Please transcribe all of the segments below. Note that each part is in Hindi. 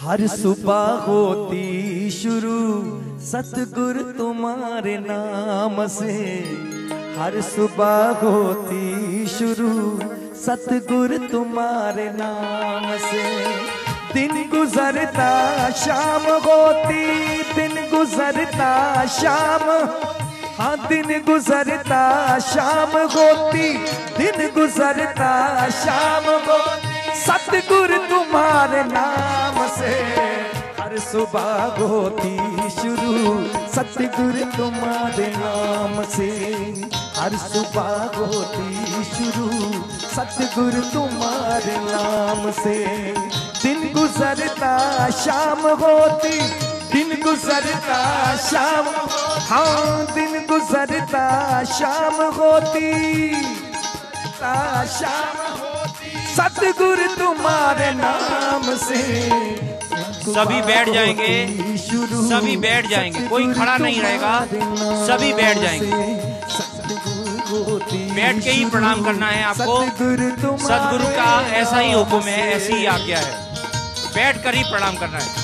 हर सुबह होती शुरू सतगुरु तुम्हारे नाम से। हर सुबह होती शुरू सतगुरु तुम्हारे नाम से। दिन गुजरता शाम होती, दिन गुजरता शाम, हाँ दिन गुजरता शाम होती, दिन गुजरता शाम होती सतगुरु तुम्हारे नाम से। हर सुबह होती शुरू सतगुरु तुम्हारे नाम से। हर सुबह होती शुरू सतगुरु तुम्हारे नाम से। दिन गुजरता शाम होती, दिन गुजरता शाम, हाँ दिन गुजरता शाम होती, शाम सतगुरु तुम्हारे नाम से। सभी बैठ जाएंगे, सभी बैठ जाएंगे, कोई खड़ा नहीं रहेगा, सभी बैठ जाएंगे। बैठ के ही प्रणाम करना है आपको, सतगुरु का ऐसा ही हुक्म है, ऐसी ही आज्ञा है, बैठ कर ही प्रणाम करना है।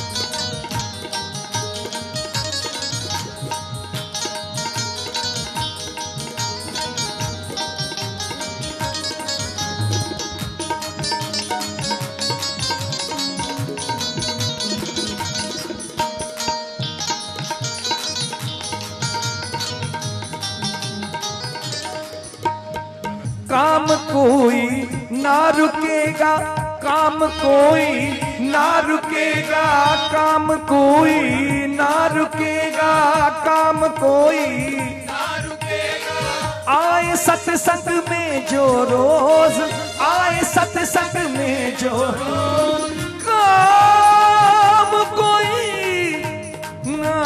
काम कोई ना रुकेगा, काम कोई ना रुकेगा, काम कोई ना रुकेगा, काम कोई ना रुकेगा। आए सत्संग में जो रोज, आए सत्संग में जो रोज, काम कोई ना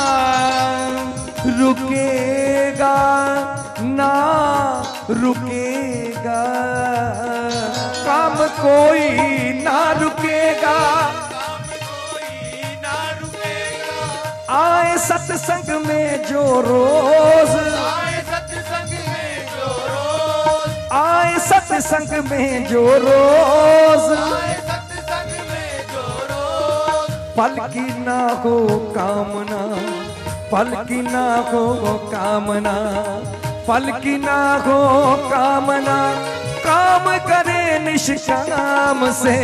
रुकेगा, ना रुकेगा, काम कोई ना रुकेगा, काम कोई ना रुकेगा। आए सत्संग में जो रोज, आए सत्संग में जो रोज, आए सत्संग में जो रोज, आए सत्संग में जो रोज। फल की ना हो कामना, फल की ना हो कामना, फल की ना हो कामना, काम करे निष्काम से।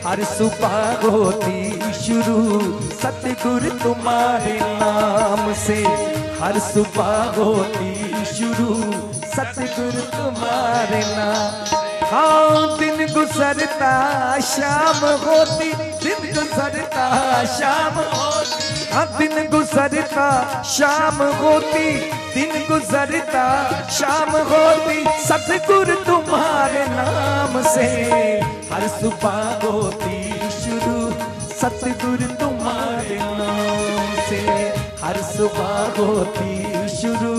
हर सुबह होती शुरू सतगुरु तुम्हारे नाम से। हर सुबह होती शुरू सतगुरु तुम्हारे नाम। हाँ दिन गुजरता शाम होती, दिन गुजरता शाम होती, हाँ दिन गुजरता शाम होती, दिन गुजरता शाम होती सतगुरु तुम्हारे नाम से। हर सुबह होती शुरू सतगुरु तुम्हारे नाम से। हर सुबह होती शुरू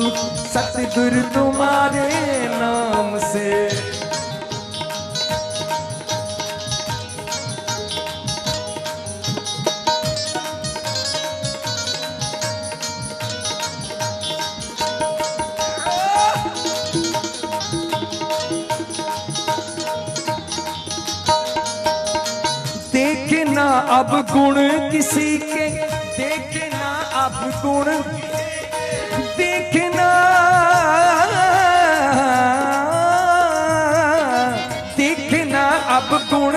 सतगुरु तुम्हारे नाम से। देखना अब गुण किसी के, देखना अब गुण, देखना, देखना अब गुण,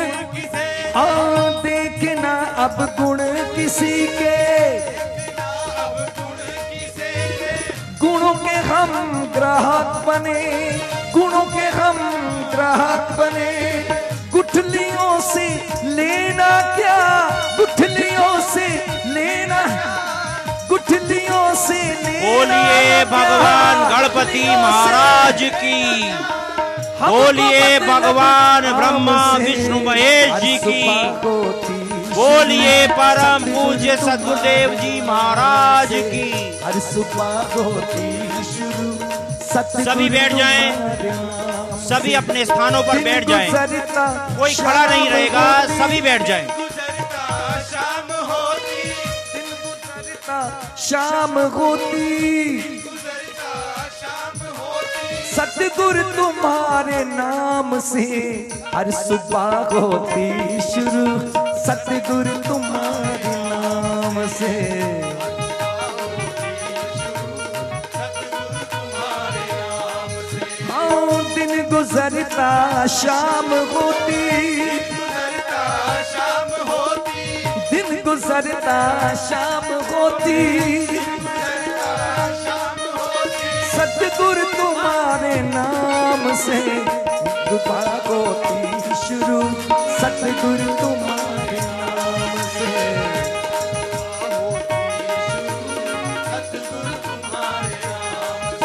देखना अब गुण किसी के, गुणों के हम ग्राहक बने, गुणों के हम ग्राहक बने। गुठलियों से लेना क्या, गुठलियों से लेना, गुठलियों से लेना। बोलिए भगवान गणपति महाराज की, बोलिए भगवान ब्रह्मा विष्णु महेश जी की, बोलिए परम पूज्य सद्गुरुदेव जी महाराज की। हर सुबह होती शुरू सभी बैठ जाएं, सभी अपने स्थानों पर बैठ जाएं, कोई खड़ा नहीं रहेगा, सभी बैठ जाएं। शाम होती, दिन गुजरता शाम होती, सतगुरु तुम्हारे नाम से। हर सुबह होती शुरू सतगुरु तुम्हारे गुजरता शाम होती, दिन गुजरता शाम होती, सतगुरु तुम्हारे नाम से कृपा होती शुरू, सतगुरु तुम्हारे नाम से सतगुरु तुम्हारे नाम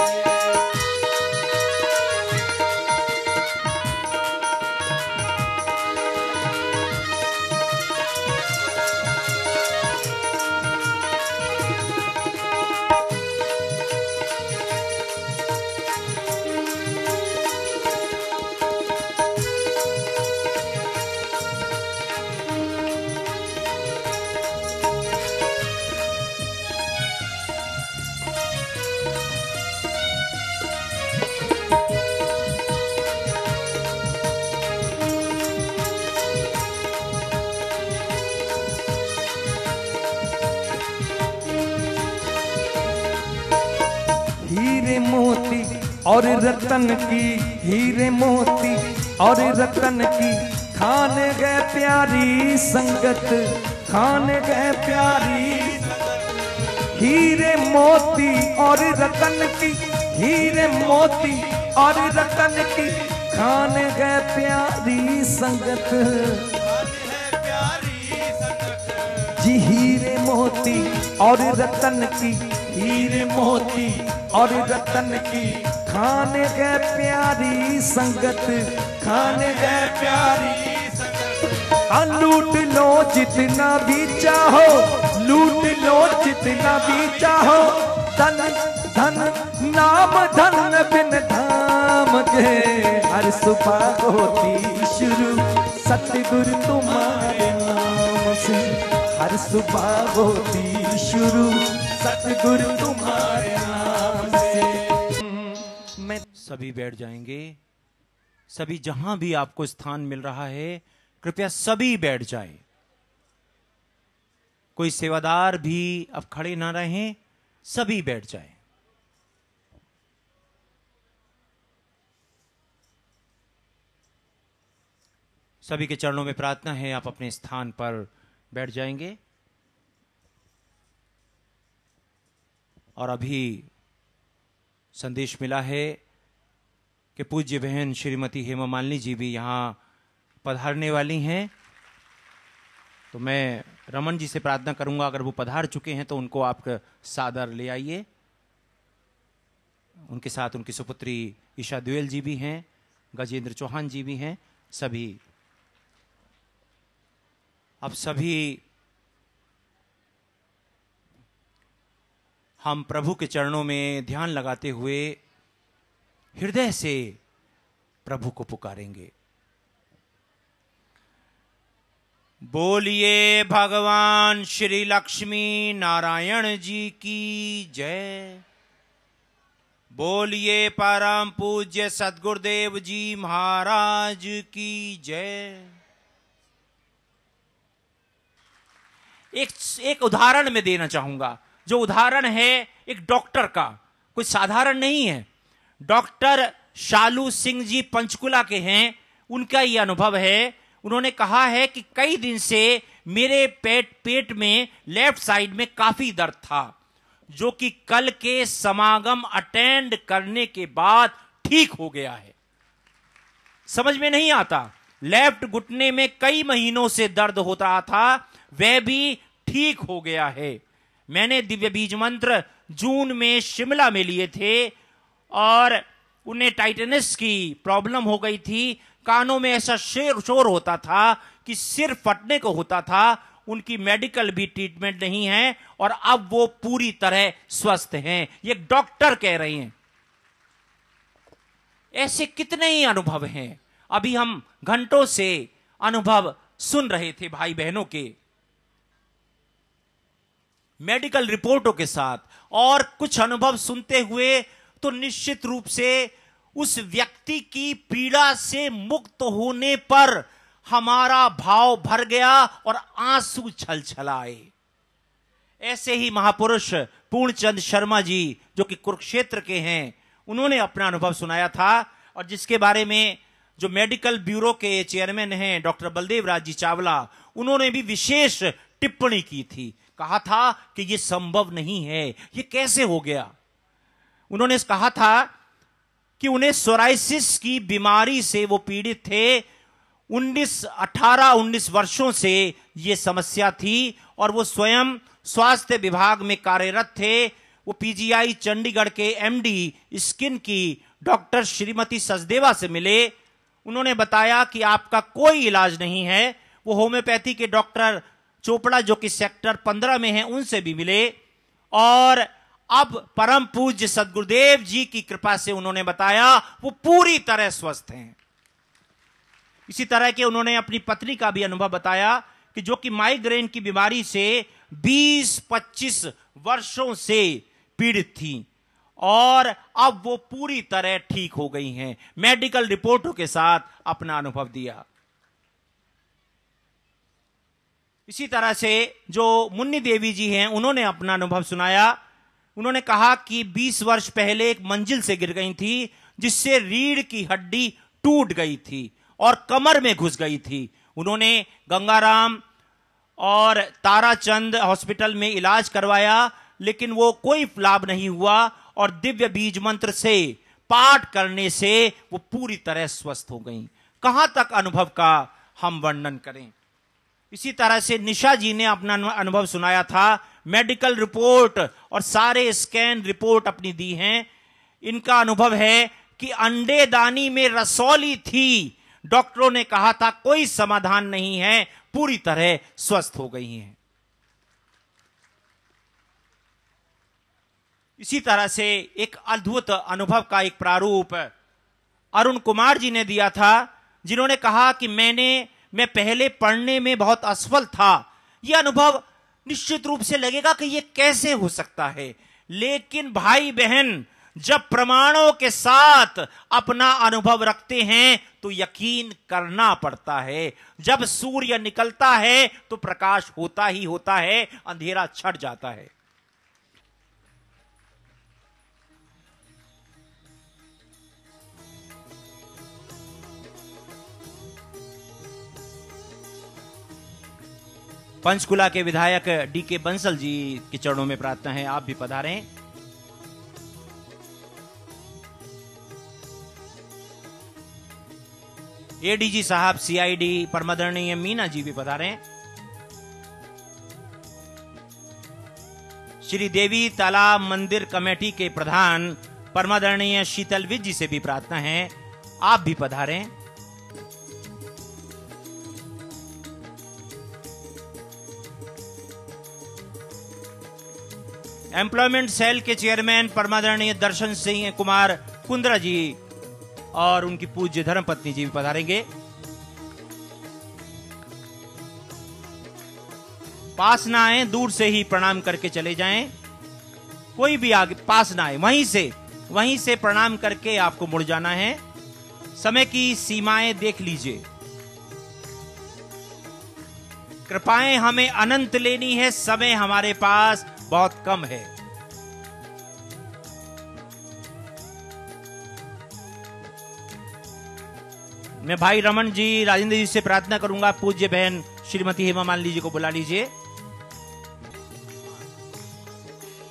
हीरे मोती और रतन की, हीरे मोती और रतन की खाने गए प्यारी संगत, खाने गए प्यारी, हीरे मोती और रतन की, हीरे मोती और रतन की खाने गए प्यारी संगत, जी हीरे मोती और रतन की, हीरे मोती और रतन की खाने गए प्यारी संगत, खाने गए प्यारी संगत। लूट लो जितना भी चाहो, लूट लो जितना भी चाहो, धन धन नाम धन बिन धाम के, हर सुबह होती शुरू सतगुरु तुम्हारे नाम से, हर सुबह होती शुरू सतगुरु तुम्हारे नाम से। मैं सभी बैठ जाएंगे। सभी जहां भी आपको स्थान मिल रहा है कृपया सभी बैठ जाएं। कोई सेवादार भी अब खड़े ना रहें, सभी बैठ जाएं। सभी के चरणों में प्रार्थना है, आप अपने स्थान पर बैठ जाएंगे। और अभी संदेश मिला है कि पूज्य बहन श्रीमती हेमा मालिनी जी भी यहाँ पधारने वाली हैं। तो मैं रमन जी से प्रार्थना करूंगा, अगर वो पधार चुके हैं तो उनको आप सादर ले आइए। उनके साथ उनकी सुपुत्री ईशा द्वेल जी भी हैं, गजेंद्र चौहान जी भी हैं। सभी अब सभी हम प्रभु के चरणों में ध्यान लगाते हुए हृदय से प्रभु को पुकारेंगे। बोलिए भगवान श्री लक्ष्मी नारायण जी की जय। बोलिए परम पूज्य सद्गुरुदेव जी महाराज की जय। एक उदाहरण मैं देना चाहूंगा, जो उदाहरण है एक डॉक्टर का, कोई साधारण नहीं है। डॉक्टर शालू सिंह जी पंचकुला के हैं। उनका यह अनुभव है, उन्होंने कहा है कि कई दिन से मेरे पेट में लेफ्ट साइड में काफी दर्द था, जो कि कल के समागम अटेंड करने के बाद ठीक हो गया है। समझ में नहीं आता, लेफ्ट घुटने में कई महीनों से दर्द होता था, वह भी ठीक हो गया है। मैंने दिव्य बीज मंत्र जून में शिमला में लिए थे और उन्हें टाइटेनस की प्रॉब्लम हो गई थी। कानों में ऐसा शोर होता था कि सिर फटने को होता था। उनकी मेडिकल भी ट्रीटमेंट नहीं है और अब वो पूरी तरह स्वस्थ हैं, ये डॉक्टर कह रहे हैं। ऐसे कितने ही अनुभव हैं। अभी हम घंटों से अनुभव सुन रहे थे भाई बहनों के मेडिकल रिपोर्टों के साथ, और कुछ अनुभव सुनते हुए तो निश्चित रूप से उस व्यक्ति की पीड़ा से मुक्त होने पर हमारा भाव भर गया और आंसू छलछलाए। ऐसे ही महापुरुष पूर्णचंद शर्मा जी, जो कि कुरुक्षेत्र के हैं, उन्होंने अपना अनुभव सुनाया था और जिसके बारे में जो मेडिकल ब्यूरो के चेयरमैन हैं डॉक्टर बलदेव राज जी चावला, उन्होंने भी विशेष टिप्पणी की थी। कहा था कि यह संभव नहीं है, यह कैसे हो गया। उन्होंने कहा था कि उन्हें सोराइसिस की बीमारी से वो पीड़ित थे। 18-19 वर्षों से यह समस्या थी और वो स्वयं स्वास्थ्य विभाग में कार्यरत थे। वो पीजीआई चंडीगढ़ के एमडी स्किन की डॉक्टर श्रीमती सचदेवा से मिले। उन्होंने बताया कि आपका कोई इलाज नहीं है। वो होम्योपैथी के डॉक्टर चोपड़ा जो कि सेक्टर 15 में हैं, उनसे भी मिले और अब परम पूज्य सद्गुरुदेव जी की कृपा से उन्होंने बताया वो पूरी तरह स्वस्थ हैं। इसी तरह के उन्होंने अपनी पत्नी का भी अनुभव बताया कि जो कि माइग्रेन की बीमारी से 20-25 वर्षों से पीड़ित थी और अब वो पूरी तरह ठीक हो गई हैं। मेडिकल रिपोर्टों के साथ अपना अनुभव दिया। इसी तरह से जो मुन्नी देवी जी हैं, उन्होंने अपना अनुभव सुनाया। उन्होंने कहा कि 20 वर्ष पहले एक मंजिल से गिर गई थी जिससे रीढ़ की हड्डी टूट गई थी और कमर में घुस गई थी। उन्होंने गंगाराम और ताराचंद हॉस्पिटल में इलाज करवाया, लेकिन वो कोई लाभ नहीं हुआ और दिव्य बीज मंत्र से पाठ करने से वो पूरी तरह स्वस्थ हो गई। कहां तक अनुभव का हम वर्णन करें। इसी तरह से निशा जी ने अपना अनुभव सुनाया था। मेडिकल रिपोर्ट और सारे स्कैन रिपोर्ट अपनी दी हैं। इनका अनुभव है कि अंडेदानी में रसौली थी, डॉक्टरों ने कहा था कोई समाधान नहीं है, पूरी तरह स्वस्थ हो गई हैं। इसी तरह से एक अद्भुत अनुभव का एक प्रारूप अरुण कुमार जी ने दिया था, जिन्होंने कहा कि मैं पहले पढ़ने में बहुत असफल था। यह अनुभव निश्चित रूप से लगेगा कि यह कैसे हो सकता है, लेकिन भाई बहन जब प्रमाणों के साथ अपना अनुभव रखते हैं तो यकीन करना पड़ता है। जब सूर्य निकलता है तो प्रकाश होता ही होता है, अंधेरा छट जाता है। पंचकुला के विधायक डीके बंसल जी के चरणों में प्रार्थना है, आप भी पधारें। एडीजी साहब सीआईडी परमादरणीय मीना जी भी पधारें। श्री देवी तालाब मंदिर कमेटी के प्रधान परमादरणीय शीतल विज जी से भी प्रार्थना है, आप भी पधारें। एम्प्लॉयमेंट सेल के चेयरमैन परमादरणीय दर्शन सिंह कुमार कुंद्रा जी और उनकी पूज्य धर्मपत्नी जी भी पधारेंगे। पास ना आए, दूर से ही प्रणाम करके चले जाएं। कोई भी आगे पास ना आए, वहीं से प्रणाम करके आपको मुड़ जाना है। समय की सीमाएं देख लीजिए। कृपाएं हमें अनंत लेनी है, समय हमारे पास बहुत कम है। मैं भाई रमन जी, राजेंद्र जी से प्रार्थना करूंगा, पूज्य बहन श्रीमती हेमा मालिनी जी को बुला लीजिए।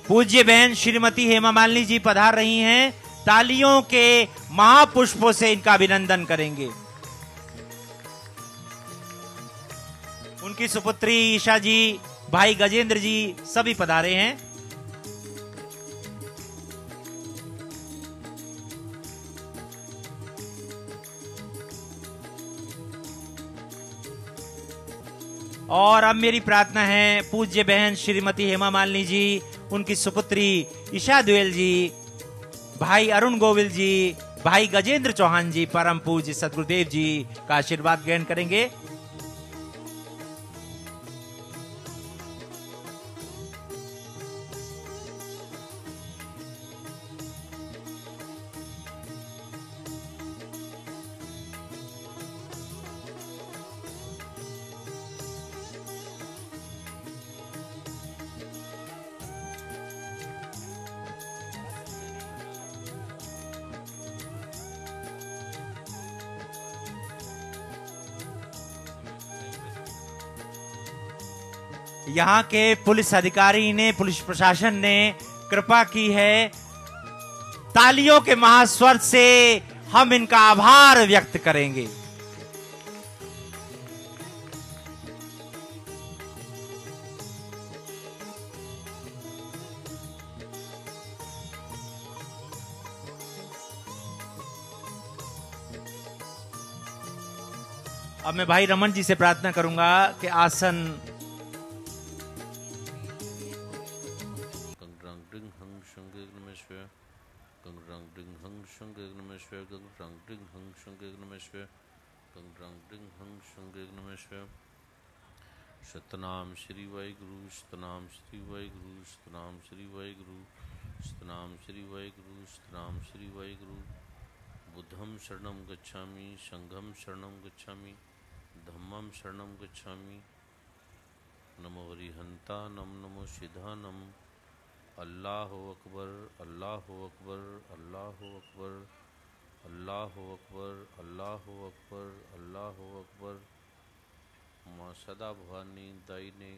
पूज्य बहन श्रीमती हेमा मालिनी जी पधार रही हैं, तालियों के महापुष्पों से इनका अभिनंदन करेंगे। उनकी सुपुत्री ईशा जी, भाई गजेंद्र जी सभी पधारे हैं। और अब मेरी प्रार्थना है पूज्य बहन श्रीमती हेमा मालिनी जी, उनकी सुपुत्री ईशा दुएल जी, भाई अरुण गोविल जी, भाई गजेंद्र चौहान जी, परम पूज्य सदगुरुदेव जी का आशीर्वाद ग्रहण करेंगे। यहाँ के पुलिस अधिकारी ने, पुलिस प्रशासन ने कृपा की है। तालियों के महास्वर से हम इनका आभार व्यक्त करेंगे। अब मैं भाई रमन जी से प्रार्थना करूंगा कि आसन सतनाम श्री वाहिगुरु, सतनाम श्री वाहिगुरु, सतनाम श्री वाहिगुरु, सतनाम श्री वाहिगुरु, सतनाम श्री वाहिगुरु। बुद्धं शरणं गच्छामि, संघं शरणं गच्छामि, धम्मं शरणं गच्छामि। नमो हरिहंता नम, नमो सिद्धानम। अल्लाह अकबर, अल्लाह अकबर, अल्लाह अकबर, अल्लाह अकबर, अल्लाह अकबर, अल्लाह अकबर। माँ सदा भवानी दायिने,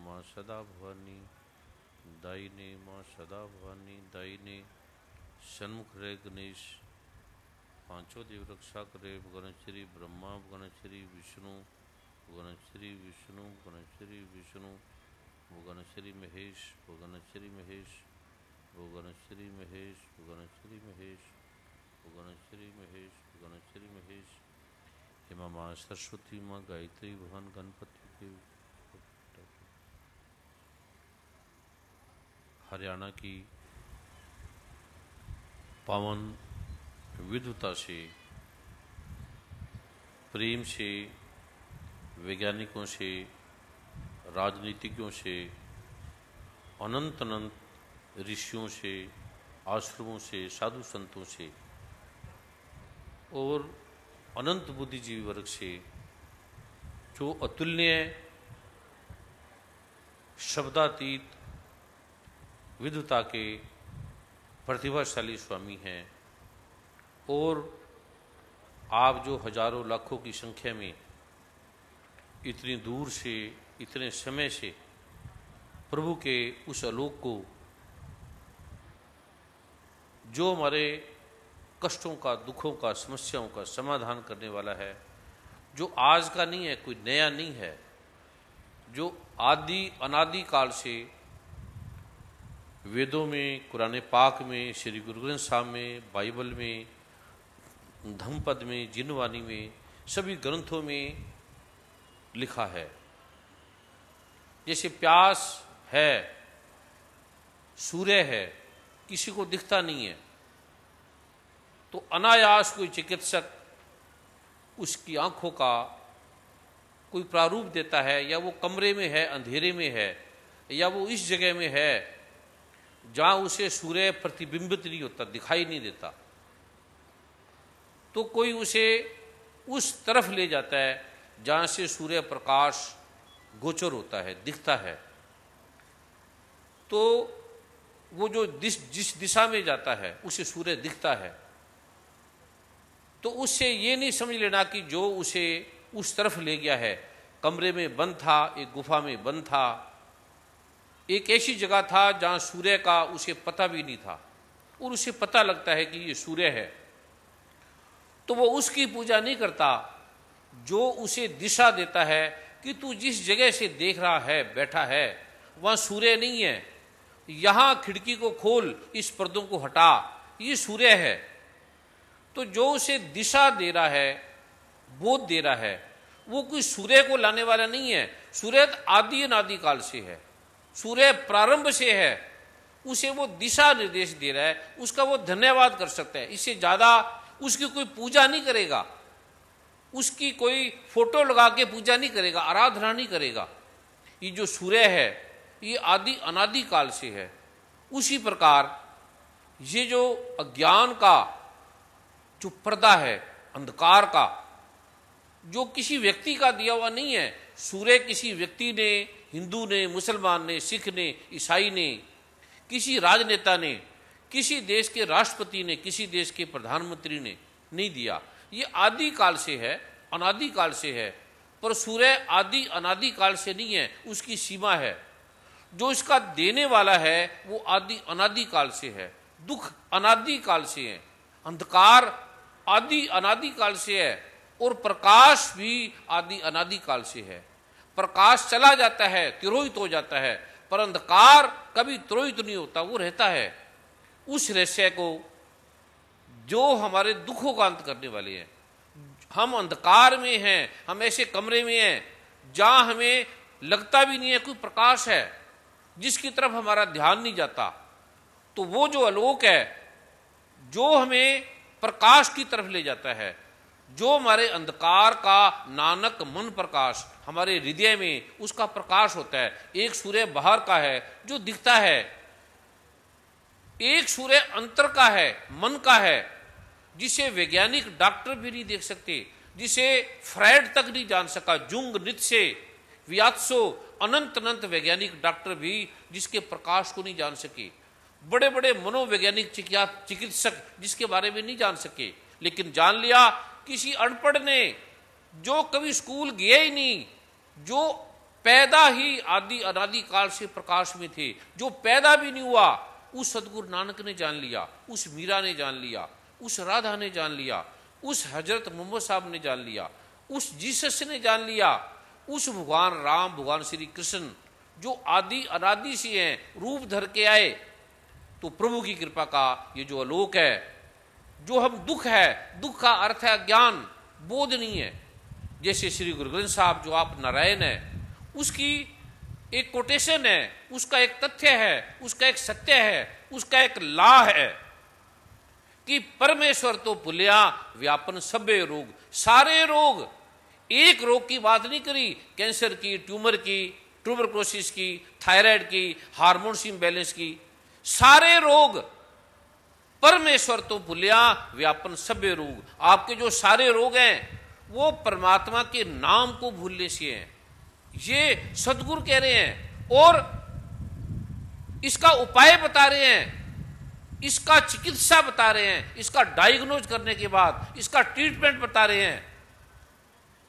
माँ सदा भवानी दायिने, माँ सदा भवानी दायिने। सन्मुख रहे गणेश, पांचों देव रक्षा करे। गणश्री ब्रह्मा, गणश्री विष्णु, गणश्री विष्णु, गणश्री विष्णु, गणश्री महेश, गणश्री महेश, गणश्री महेश, गणश्री महेश, गणश्री महेश, गणश्री महेश। हेमा माँ सरस्वती, माँ गायत्री, भगवान गणपति के। हरियाणा की पावन विद्वता से, प्रेम से, वैज्ञानिकों से, राजनीतिज्ञों से, अनंत अनंत ऋषियों से, आश्रमों से, साधु संतों से और अनंत बुद्धिजीवी वर्ग से जो अतुलनीय शब्दातीत विद्वता के प्रतिभाशाली स्वामी हैं, और आप जो हजारों लाखों की संख्या में इतनी दूर से, इतने समय से प्रभु के उस आलोक को, जो हमारे कष्टों का, दुखों का, समस्याओं का समाधान करने वाला है, जो आज का नहीं है, कोई नया नहीं है, जो आदि अनादि काल से वेदों में, कुरान पाक में, श्री गुरु ग्रंथ साहब में, बाइबल में, धम्मपद में, जिनवाणी में, सभी ग्रंथों में लिखा है। जैसे प्यास है, सूर्य है, किसी को दिखता नहीं है, तो अनायास कोई चिकित्सक उसकी आंखों का कोई प्रारूप देता है, या वो कमरे में है, अंधेरे में है, या वो इस जगह में है जहां उसे सूर्य प्रतिबिंबित नहीं होता, दिखाई नहीं देता, तो कोई उसे उस तरफ ले जाता है जहां से सूर्य प्रकाश गोचर होता है, दिखता है। तो वो जो जिस दिशा में जाता है उसे सूर्य दिखता है। तो उससे ये नहीं समझ लेना कि जो उसे उस तरफ ले गया है, कमरे में बंद था, एक गुफा में बंद था, एक ऐसी जगह था जहां सूर्य का उसे पता भी नहीं था, और उसे पता लगता है कि ये सूर्य है, तो वो उसकी पूजा नहीं करता, जो उसे दिशा देता है कि तू जिस जगह से देख रहा है, बैठा है, वहां सूर्य नहीं है, यहां खिड़की को खोल, इस पर्दों को हटा, ये सूर्य है। तो जो उसे दिशा दे रहा है, बोध दे रहा है, वो कोई सूर्य को लाने वाला नहीं है। सूर्य आदि अनादि काल से है, सूर्य प्रारंभ से है, उसे वो दिशा निर्देश दे रहा है, उसका वो धन्यवाद कर सकता है। इससे ज्यादा उसकी कोई पूजा नहीं करेगा, उसकी कोई फोटो लगा के पूजा नहीं करेगा, आराधना नहीं करेगा। ये जो सूर्य है ये आदि अनादि काल से है। उसी प्रकार ये जो अज्ञान का जो पर्दा है, अंधकार का, जो किसी व्यक्ति का दिया हुआ नहीं है। सूर्य किसी व्यक्ति ने, हिंदू ने, मुसलमान ने, सिख ने, ईसाई ने, किसी राजनेता ने, किसी देश के राष्ट्रपति ने, किसी देश के प्रधानमंत्री ने नहीं दिया। ये आदि काल से है, अनादि काल से है। पर सूर्य आदि अनादि काल से नहीं है, उसकी सीमा है। जो इसका देने वाला है वो आदि अनादि काल से है, दुख अनादि काल से है, अंधकार आदि अनादि काल से है, और प्रकाश भी आदि अनादि काल से है। प्रकाश चला जाता है, तिरोहित हो जाता है, पर अंधकार कभी तिरोहित नहीं होता, वो रहता है। उस रहस्य को जो हमारे दुखों का अंत करने वाले हैं। हम अंधकार में हैं, हम ऐसे कमरे में हैं जहां हमें लगता भी नहीं है कोई प्रकाश है, जिसकी तरफ हमारा ध्यान नहीं जाता। तो वो जो आलोक है जो हमें प्रकाश की तरफ ले जाता है, जो हमारे अंधकार का नानक मन प्रकाश हमारे हृदय में उसका प्रकाश होता है। एक सूर्य बाहर का है जो दिखता है, एक सूर्य अंतर का है, मन का है, जिसे वैज्ञानिक डॉक्टर भी नहीं देख सकते, जिसे फ्रायड तक नहीं जान सका, जुंग, नित्से, वियात्सो, अनंत अनंत वैज्ञानिक डॉक्टर भी जिसके प्रकाश को नहीं जान सके, बड़े बड़े मनोवैज्ञानिक चिकित्सक जिसके बारे में नहीं जान सके, लेकिन जान लिया किसी अनपढ़ ने, जो कभी स्कूल गया ही नहीं, जो पैदा ही आदि अनादि काल से प्रकाश में थे, जो पैदा भी नहीं हुआ, उस सदगुरु नानक ने जान लिया, उस मीरा ने जान लिया, उस राधा ने जान लिया, उस हजरत मोहम्मद साहब ने जान लिया, उस जीसस ने जान लिया, उस भगवान राम, भगवान श्री कृष्ण जो आदि अनादि से हैं, रूप धर के आए। तो प्रभु की कृपा का ये जो आलोक है, जो हम दुख है, दुख का अर्थ है ज्ञान, बोध नहीं है। जैसे श्री गुरु ग्रंथ साहब जो आप नारायण है, उसकी एक कोटेशन है, उसका एक तथ्य है, उसका एक सत्य है, उसका एक ला है कि परमेश्वर तो भुलिया व्यापन सभे रोग। सारे रोग, एक रोग की बात नहीं करी, कैंसर की, ट्यूमर की, ट्यूबरक्लोसिस की, थायराइड की, हार्मोन्स इम्बैलेंस की, सारे रोग परमेश्वर तो भुलिया व्यापन सभे रोग। आपके जो सारे रोग हैं वो परमात्मा के नाम को भूलने से हैं, ये सदगुरु कह रहे हैं, और इसका उपाय बता रहे हैं, इसका चिकित्सा बता रहे हैं, इसका डायग्नोज करने के बाद इसका ट्रीटमेंट बता रहे हैं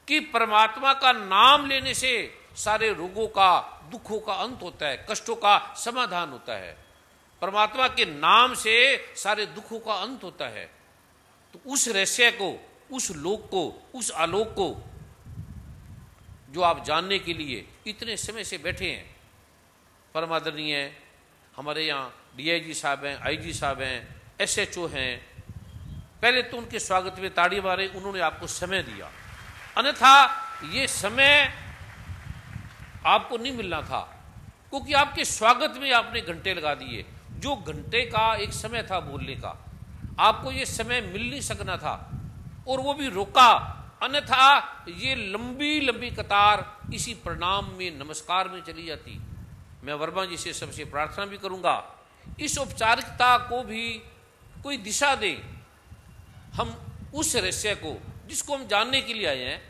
कि परमात्मा का नाम लेने से सारे रोगों का, दुखों का अंत होता है, कष्टों का समाधान होता है। परमात्मा के नाम से सारे दुखों का अंत होता है। तो उस रहस्य को, उस लोक को, उस आलोक को जो आप जानने के लिए इतने समय से बैठे हैं, परम आदरणीय हमारे यहाँ डीआईजी साहब हैं, आईजी साहब हैं, एसएचओ हैं, पहले तो उनके स्वागत में ताड़ी मारे, उन्होंने आपको समय दिया, अन्यथा ये समय आपको नहीं मिलना था, क्योंकि आपके स्वागत में आपने घंटे लगा दिए। जो घंटे का एक समय था बोलने का, आपको ये समय मिल नहीं सकना था, और वो भी रोका, अन्यथा ये लंबी लंबी कतार इसी प्रणाम में, नमस्कार में चली जाती। मैं वर्मा जी से सबसे प्रार्थना भी करूंगा, इस औपचारिकता को भी कोई दिशा दे। हम उस रहस्य को, जिसको हम जानने के लिए आए हैं,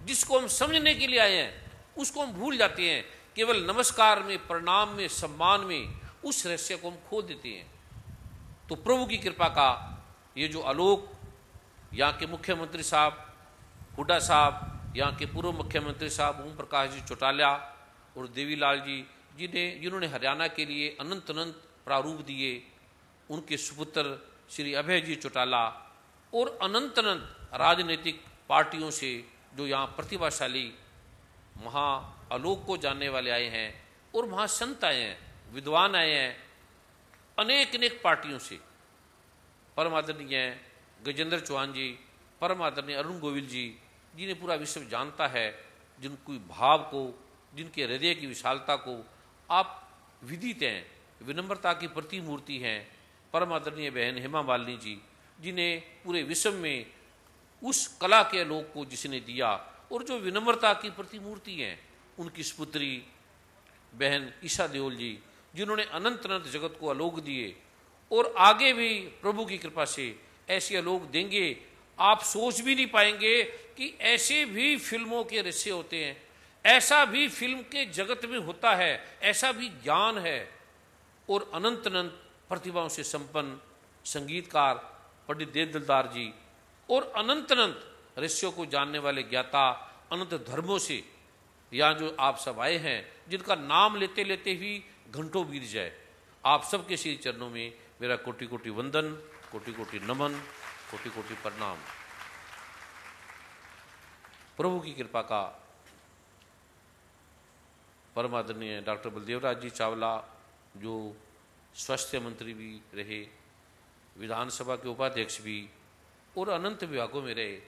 जिसको हम समझने के लिए आए हैं, उसको हम भूल जाते हैं। केवल नमस्कार में, प्रणाम में, सम्मान में उस रहस्य को हम खो देते हैं। तो प्रभु की कृपा का ये जो आलोक, यहाँ के मुख्यमंत्री साहब हुड्डा साहब, यहाँ के पूर्व मुख्यमंत्री साहब ओम प्रकाश जी चौटाला और देवीलाल जी, जिन्होंने हरियाणा के लिए अनंत अनंत प्रारूप दिए, उनके सुपुत्र श्री अभय जी चौटाला, और अनंत अनंत राजनीतिक पार्टियों से जो यहाँ प्रतिभाशाली महा आलोक को जानने वाले आए हैं, और महासंत आए हैं, विद्वान आए हैं, अनेक अनेक पार्टियों से। परम आदरणीय गजेंद्र चौहान जी, परम आदरणीय अरुण गोविल जी, जिन्हें पूरा विश्व जानता है, जिनकी भाव को, जिनके हृदय की विशालता को आप विदित हैं, विनम्रता की प्रतिमूर्ति हैं। परम आदरणीय बहन हेमा मालिनी जी, जिन्हें पूरे विश्व में उस कला के आलोक को जिसने दिया, और जो विनम्रता की प्रतिमूर्ति हैं, उनकी सुपुत्री बहन ईशा देओल जी, जिन्होंने अनंत अनंत जगत को आलोक दिए, और आगे भी प्रभु की कृपा से ऐसे आलोक देंगे। आप सोच भी नहीं पाएंगे कि ऐसे भी फिल्मों के रहस्य होते हैं, ऐसा भी फिल्म के जगत में होता है, ऐसा भी ज्ञान है। और अनंत अनंत प्रतिभाओं से संपन्न संगीतकार पंडित देव दिलदार जी, और अनंत अनंत रहस्यों को जानने वाले ज्ञाता अनंत धर्मों से यहाँ जो आप सब आए हैं, जिनका नाम लेते लेते ही घंटों बीत जाए, आप सबके श्री चरणों में मेरा कोटि कोटि वंदन, कोटि कोटि नमन, कोटि कोटि प्रणाम। प्रभु की कृपा का परम आदरणीय डॉक्टर बलदेवराज जी चावला, जो स्वास्थ्य मंत्री भी रहे, विधानसभा के उपाध्यक्ष भी और अनंत विभागों में रहे,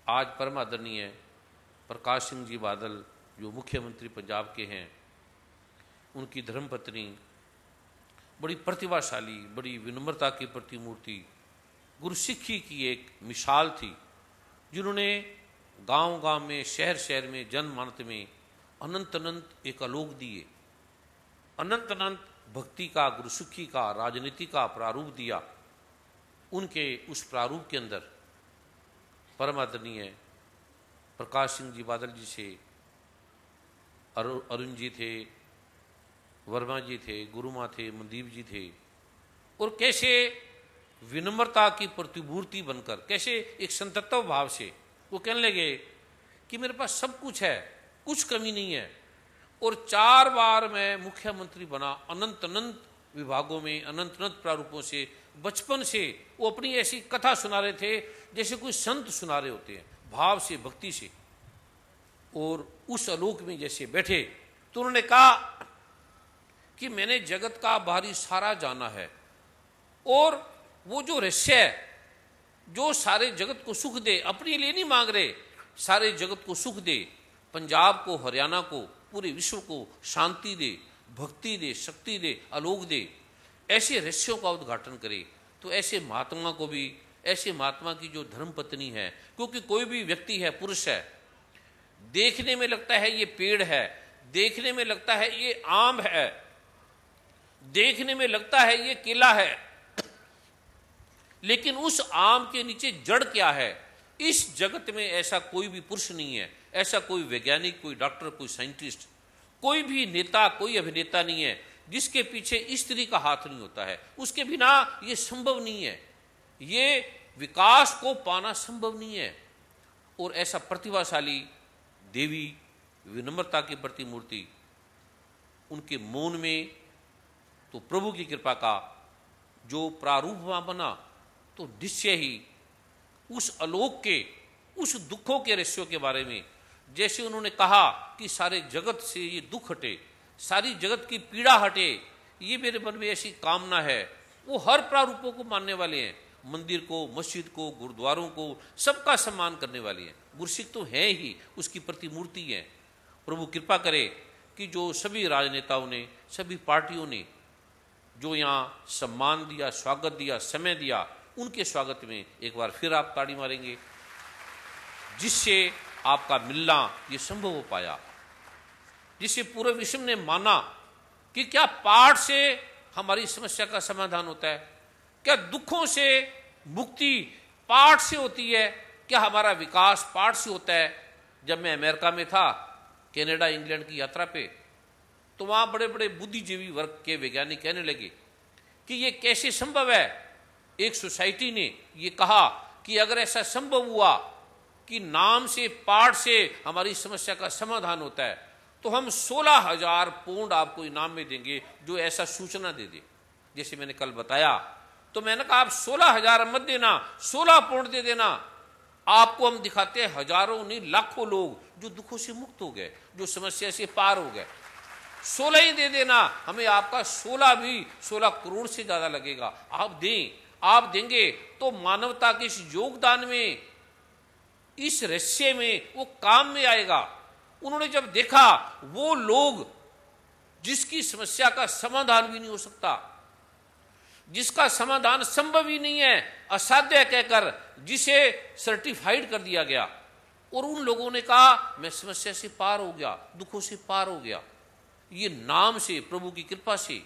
आज परम आदरणीय प्रकाश सिंह जी बादल जो मुख्यमंत्री पंजाब के हैं, उनकी धर्मपत्नी बड़ी प्रतिभाशाली, बड़ी विनम्रता की प्रतिमूर्ति, गुरसिक्खी की एक मिसाल थी, जिन्होंने गांव गांव में, शहर शहर में, जनमानस में अनंत अनंत एक आलोक दिए, अनंत अनंत भक्ति का, गुरसिक्खी का, राजनीति का प्रारूप दिया। उनके उस प्रारूप के अंदर परम आदरणीय प्रकाश सिंह जी बादल जी से अरुण जी थे, वर्मा जी थे, गुरुमा थे, मनदीप जी थे, और कैसे विनम्रता की प्रतिमूर्ति बनकर, कैसे एक संतत्व भाव से वो कहने लगे कि मेरे पास सब कुछ है, कुछ कमी नहीं है, और 4 बार मैं मुख्यमंत्री बना, अनंत अनंत विभागों में, अनंत अनंत प्रारूपों से, बचपन से वो अपनी ऐसी कथा सुना रहे थे जैसे कोई संत सुना रहे होते हैं, भाव से, भक्ति से। और उस आलोक में जैसे बैठे तो उन्होंने कहा कि मैंने जगत का बाहरी सारा जाना है, और वो जो रहस्य है, जो सारे जगत को सुख दे, अपने लिए नहीं मांग रहे, सारे जगत को सुख दे, पंजाब को, हरियाणा को, पूरे विश्व को शांति दे, भक्ति दे, शक्ति दे, आलोक दे, ऐसे रहस्यों का उद्घाटन करे। तो ऐसे महात्मा को भी, ऐसे महात्मा की जो धर्मपत्नी है, क्योंकि कोई भी व्यक्ति है, पुरुष है, देखने में लगता है ये पेड़ है, देखने में लगता है ये आम है, देखने में लगता है ये केला है, लेकिन उस आम के नीचे जड़ क्या है, इस जगत में ऐसा कोई भी पुरुष नहीं है, ऐसा कोई वैज्ञानिक, कोई डॉक्टर, कोई साइंटिस्ट, कोई भी नेता, कोई अभिनेता नहीं है जिसके पीछे स्त्री का हाथ नहीं होता है। उसके बिना ये संभव नहीं है, ये विकास को पाना संभव नहीं है। और ऐसा प्रतिभाशाली देवी, विनम्रता की प्रतिमूर्ति, उनके मौन में तो प्रभु की कृपा का जो प्रारूप वहां बना, तो निश्चय ही उस आलोक के, उस दुखों के रहस्यों के बारे में, जैसे उन्होंने कहा कि सारे जगत से ये दुख हटे, सारी जगत की पीड़ा हटे, ये मेरे मन में ऐसी कामना है। वो हर प्रारूपों को मानने वाले हैं, मंदिर को, मस्जिद को, गुरुद्वारों को, सबका सम्मान करने वाले हैं। गुरसिख तो है ही, उसकी प्रतिमूर्ति है। प्रभु कृपा करे कि जो सभी राजनेताओं ने, सभी पार्टियों ने जो यहाँ सम्मान दिया, स्वागत दिया, समय दिया, उनके स्वागत में एक बार फिर आप ताड़ी मारेंगे, जिससे आपका मिलना ये संभव हो पाया, जिससे पूरे विश्व ने माना कि क्या पाठ से हमारी समस्या का समाधान होता है, क्या दुखों से मुक्ति पाठ से होती है, क्या हमारा विकास पाठ से होता है। जब मैं अमेरिका में था, कनाडा, इंग्लैंड की यात्रा पे, तो वहाँ बड़े बड़े बुद्धिजीवी वर्ग के वैज्ञानिक कहने लगे कि ये कैसे संभव है। एक सोसाइटी ने ये कहा कि अगर ऐसा संभव हुआ कि नाम से, पाठ से हमारी समस्या का समाधान होता है, तो हम 16,000 पाउंड आपको इनाम में देंगे जो ऐसा सूचना दे दे। जैसे मैंने कल बताया, तो मैंने कहा आप 16,000 मत देना, 16 पाउंड दे देना, आपको हम दिखाते हैं हजारों नहीं लाखों लोग जो दुखों से मुक्त हो गए, जो समस्या से पार हो गए। 16 ही दे देना, हमें आपका 16 भी 16 करोड़ से ज्यादा लगेगा, आप दें। आप देंगे तो मानवता के इस योगदान में, इस रहस्य में वो काम में आएगा। उन्होंने जब देखा वो लोग जिसकी समस्या का समाधान भी नहीं हो सकता, जिसका समाधान संभव ही नहीं है, असाध्य कहकर जिसे सर्टिफाइड कर दिया गया, और उन लोगों ने कहा मैं समस्या से पार हो गया, दुखों से पार हो गया, ये नाम से, प्रभु की कृपा से।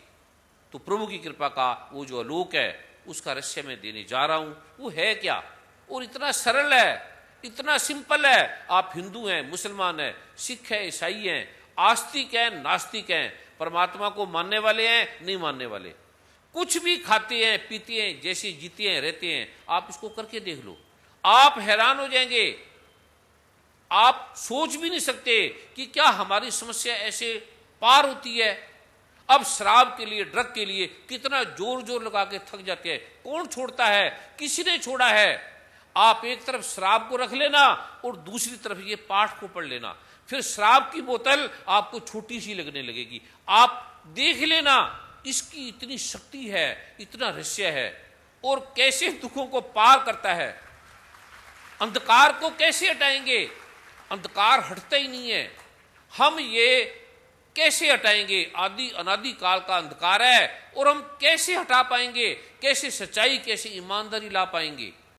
तो प्रभु की कृपा का वो जो आलोक है, उसका रहस्य मैं देने जा रहा हूं। वो है क्या, और इतना सरल है, इतना सिंपल है। आप हिंदू हैं, मुसलमान हैं, सिख हैं, ईसाई हैं, आस्तिक हैं, नास्तिक हैं, परमात्मा को मानने वाले हैं, नहीं मानने वाले, कुछ भी खाते हैं, पीते हैं, जैसे जीते हैं, रहते हैं, आप इसको करके देख लो, आप हैरान हो जाएंगे आप सोच भी नहीं सकते कि क्या हमारी समस्या ऐसे पार होती है। अब शराब के लिए, ड्रग के लिए कितना जोर जोर लगा के थक जाते हैं। कौन छोड़ता है? किसी ने छोड़ा है। आप एक तरफ शराब को रख लेना और दूसरी तरफ ये पाठ को पढ़ लेना, फिर शराब की बोतल आपको छोटी सी लगने लगेगी। आप देख लेना, इसकी इतनी शक्ति है, इतना रहस्य है, और कैसे दुखों को पार करता है। अंधकार को कैसे हटाएंगे? अंधकार हटता ही नहीं है। हम ये कैसे हटाएंगे? आदि अनादि काल का अंधकार है, और हम कैसे हटा पाएंगे? कैसे सच्चाई, कैसे ईमानदारी ला पाएंगे?